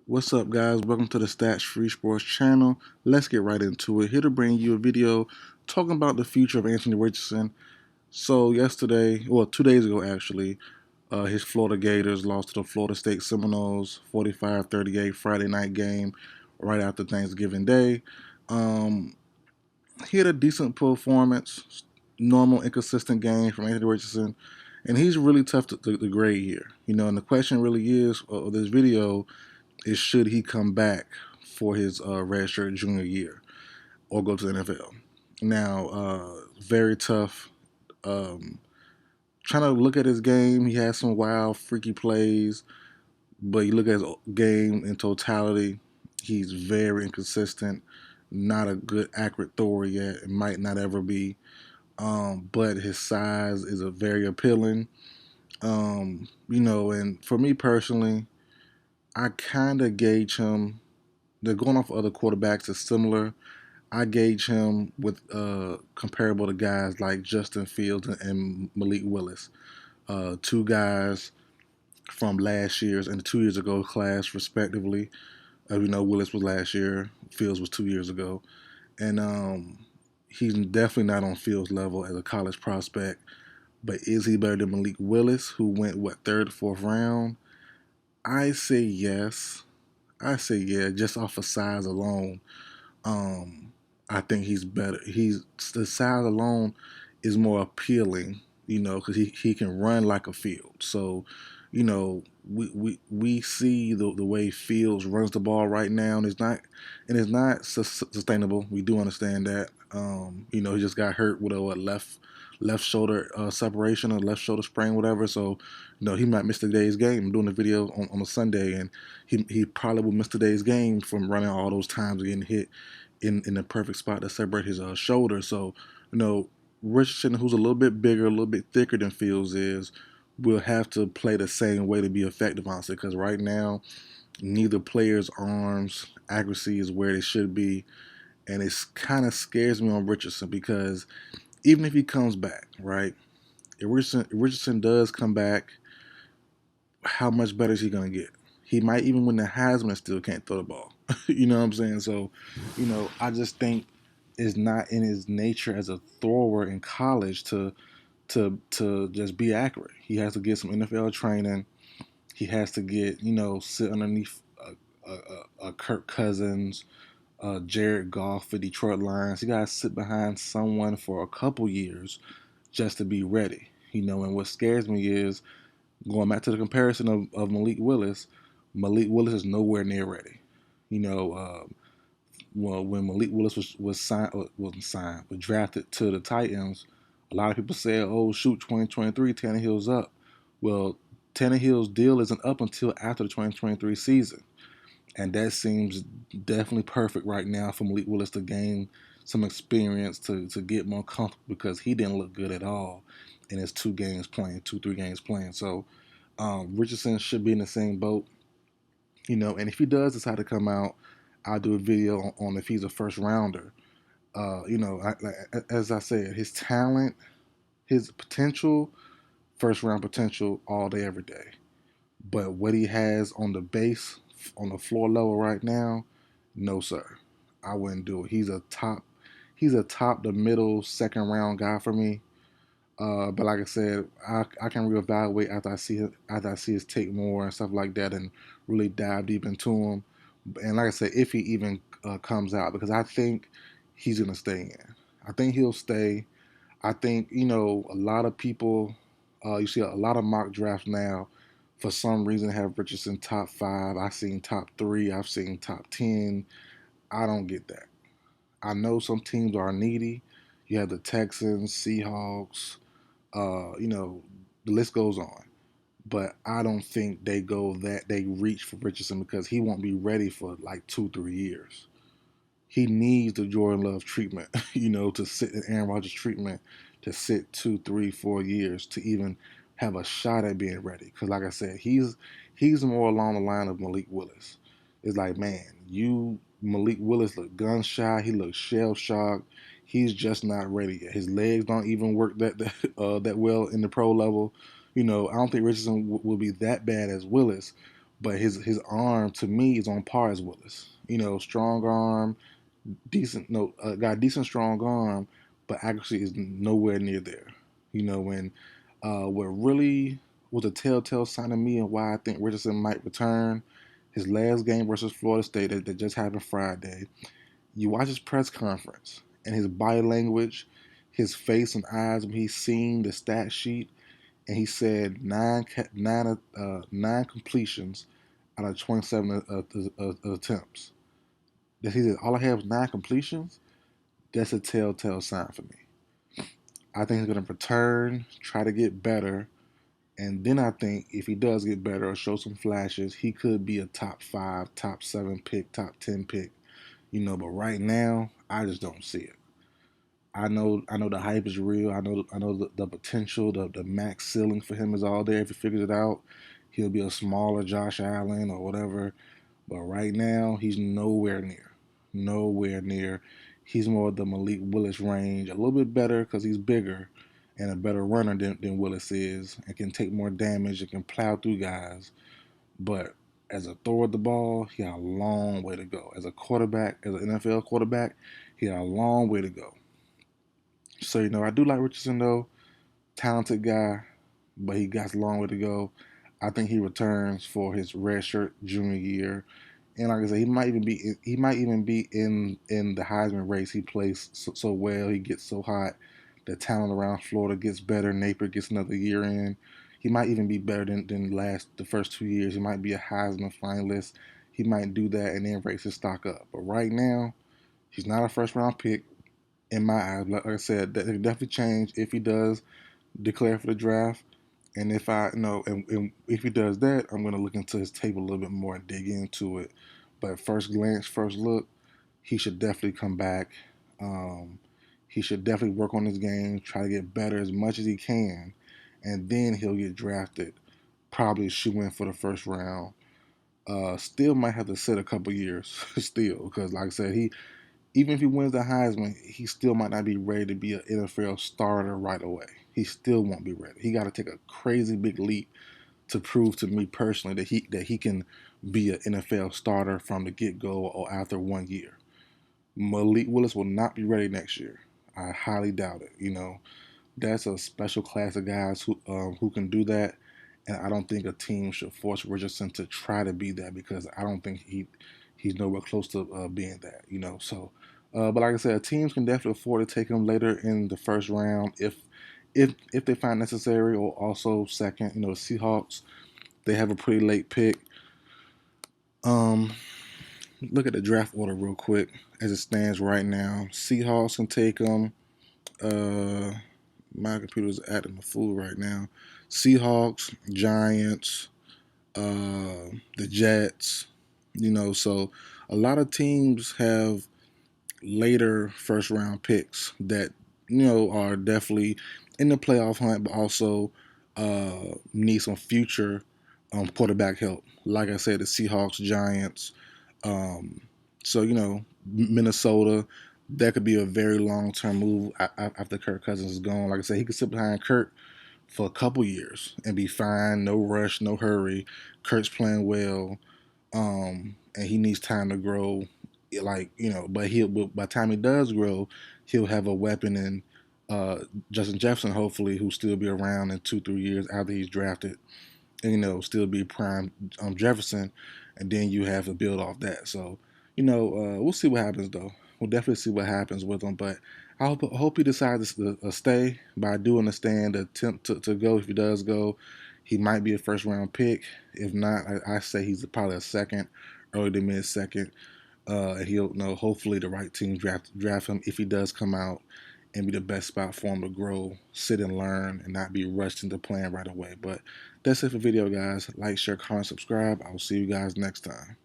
What's up, guys? Welcome to the Stats Free Sports channel. Let's get right into it. Here to bring you a video talking about the future of Anthony Richardson. So, yesterday, well, 2 days ago actually, his Florida Gators lost to the Florida State Seminoles 45-38 Friday night game right after Thanksgiving Day. Um, he had a decent performance, normal, inconsistent game from Anthony Richardson, and he's really tough to grade here. And the question really is, of this video, is should he come back for his redshirt junior year or go to the NFL? Now, very tough. Um, Trying to look at his game, he has some wild, freaky plays, but you look at his game in totality, he's very inconsistent. Not a good, accurate thrower yet. It might not ever be. But his size is a very appealing. And for me personally, I kind of gauge him. They're going off other quarterbacks that's similar. I gauge him with comparable to guys like Justin Fields and Malik Willis, two guys from last year's and the 2 years ago class, respectively. Willis was last year, Fields was 2 years ago, and he's definitely not on Fields' level as a college prospect. But is he better than Malik Willis, who went third, fourth round? I say yes. I say yeah, just off of size alone. Um, I think he's better. He's the size alone is more appealing, because he can run like a Field. So, we see the way Fields runs the ball right now, and it's not sustainable. We do understand that. He just got hurt with a left shoulder separation or left shoulder sprain, whatever. So, he might miss today's game. I'm doing a video on a Sunday, and he probably will miss today's game from running all those times and getting hit in the perfect spot to separate his shoulder. So, Richardson, who's a little bit bigger, a little bit thicker than Fields is, will have to play the same way to be effective, honestly, because right now, neither player's arms accuracy is where they should be. And it kind of scares me on Richardson because even if he comes back, right? If Richardson does come back, how much better is he going to get? He might even win the Heisman and still can't throw the ball. You know what I'm saying? So, I just think it's not in his nature as a thrower in college to just be accurate. He has to get some NFL training. He has to get sit underneath Kirk Cousins, Jared Goff for Detroit Lions. He got to sit behind someone for a couple years just to be ready. And what scares me is going back to the comparison of Malik Willis. Malik Willis is nowhere near ready. You know, well, when Malik Willis was signed, wasn't signed, but drafted to the Titans, a lot of people said, "Oh, shoot, 2023, Tannehill's up." Well, Tannehill's deal isn't up until after the 2023 season, and that seems definitely perfect right now for Malik Willis to gain some experience to get more comfortable because he didn't look good at all in his 2, 3 games playing. So Richardson should be in the same boat, and if he does decide to come out, I'll do a video on if he's a first rounder. As I said, his talent, his potential, first round potential, all day, every day. But what he has on the base, on the floor level right now, no sir, I wouldn't do it. He's a top the middle second round guy for me. But like I said, I can reevaluate after I see his tape more and stuff like that, and really dive deep into him. And like I said, if he even comes out, because I think he's gonna stay in. I think he'll stay. I think a lot of people. You see a lot of mock drafts now. For some reason, have Richardson top 5. I've seen top 3. I've seen top 10. I don't get that. I know some teams are needy. You have the Texans, Seahawks, the list goes on. But I don't think they reach for Richardson because he won't be ready for like 2, 3 years. He needs the Jordan Love treatment, to sit in Aaron Rodgers treatment to sit 2, 3, 4 years to even have a shot at being ready. Because like I said, he's more along the line of Malik Willis. It's like, man, Malik Willis looked gun shy. He looked shell shocked. He's just not ready yet. His legs don't even work that well in the pro level. I don't think Richardson will be that bad as Willis, but his arm to me is on par as Willis. You know, strong arm, decent no got decent strong arm, but accuracy is nowhere near there. You know, when what really was a telltale sign of me and why I think Richardson might return, his last game versus Florida State that just happened Friday. You watch his press conference and his body language, his face and eyes when he's seen the stat sheet, and he said nine completions out of 27 attempts. That he said all I have was nine completions. That's a telltale sign for me. I think he's going to return, try to get better, and then I think if he does get better or show some flashes, he could be a top 5, top 7 pick, top 10 pick. You know, but right now, I just don't see it. I know the hype is real. I know the potential, the max ceiling for him is all there. If he figures it out, he'll be a smaller Josh Allen or whatever. But right now, he's nowhere near. Nowhere near. He's more of the Malik Willis range, a little bit better because he's bigger and a better runner than Willis is and can take more damage and can plow through guys. But as a thrower of the ball, he had a long way to go. As a quarterback, as an NFL quarterback, he had a long way to go. So, you know, I do like Richardson, though. Talented guy, but he got a long way to go. I think he returns for his redshirt junior year. And like I said, he might even be in the Heisman race. He plays so well. He gets so hot. The talent around Florida gets better. Napier gets another year in. He might even be better than the first 2 years. He might be a Heisman finalist. He might do that and then raise his stock up. But right now, he's not a first round pick in my eyes. Like I said, that could definitely change if he does declare for the draft. And if I you know, and if he does that, I'm going to look into his tape a little bit more and dig into it. But first glance, first look, he should definitely come back. Um, he should definitely work on his game, try to get better as much as he can, and then he'll get drafted. Probably shoot in for the first round. Still might have to sit a couple years still because, like I said, he even if he wins the Heisman, he still might not be ready to be an NFL starter right away. He still won't be ready. He got to take a crazy big leap to prove to me personally that he can be an NFL starter from the get go or after 1 year. Malik Willis will not be ready next year. I highly doubt it. You know, that's a special class of guys who can do that, and I don't think a team should force Richardson to try to be that because I don't think he's nowhere close to being that. You know, so. But like I said, teams can definitely afford to take him later in the first round if they find necessary, or also second. You know, the Seahawks, they have a pretty late pick. Um, Look at the draft order real quick as it stands right now. Seahawks can take him. Uh, my computer's acting a fool right now. Seahawks, Giants, the Jets. You know, so a lot of teams have later first round picks that are definitely in the playoff hunt, but also need some future quarterback help. Like I said, the Seahawks, Giants. Um, so Minnesota, that could be a very long term move after Kirk Cousins is gone. Like I said, he could sit behind Kirk for a couple years and be fine. No rush, no hurry. Kirk's playing well, and he needs time to grow. But by the time he does grow, he'll have a weapon in Justin Jefferson, hopefully, who'll still be around in 2-3 years after he's drafted, and still be prime Jefferson, and then you have to build off that. So, we'll see what happens though. We'll definitely see what happens with him, but I hope he decides to stay. But I do understand the attempt to go. If he does go, he might be a first round pick. If not, I say he's probably a second, early to mid second. He'll hopefully the right team draft him if he does come out and be the best spot for him to grow, sit and learn, and not be rushed into playing right away. But that's it for the video, guys. Like, share, comment, subscribe. I will see you guys next time.